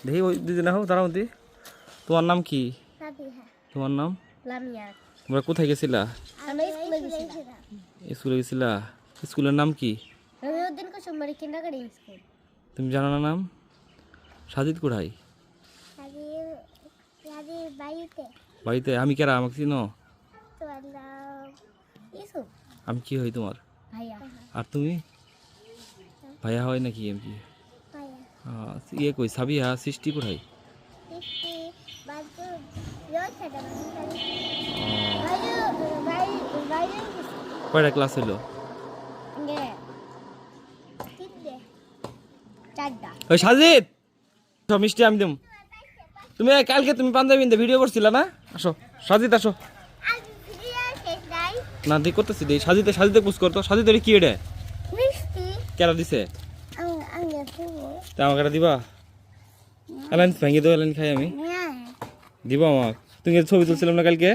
দেখি ওই দুজনে হোক দাঁড়াও দি। তোমার নাম কি? তোমার নাম? তোমরা কোথায় গেছিলা? স্কুলে গেছিলা। স্কুলের নাম কি? তুমি জানো না নাম? সাজিদ কোথায়? বাড়িতে। আমি কেরা? আমাকে চিনো? আমি কি হই তোমার? আর তুমি? ভাইয়া হয় নাকি? এমকি ইয়ে কই সাবিয়া সৃষ্টি কোথায়? কয়টা ক্লাস হইলো? ওই সাজিদ সব মিষ্টি আমি দেব। তুমি কালকে তুমি পাঞ্জাবি ইন্দে ভিডিও করছিলা না? আসো সাজিদ আসো। না দেখ করতেছি দেই। সাজিদে সাজিদে পুশ করতো। সাজিদ কি এটা? কেরা দিছে? তা আমাকে একটা দিবা? এলাইন ভেঙে দেবো, এলাইন খাই আমি। দিবা আমাকে। তুমি ছবি তুলছিলাম না কালকে?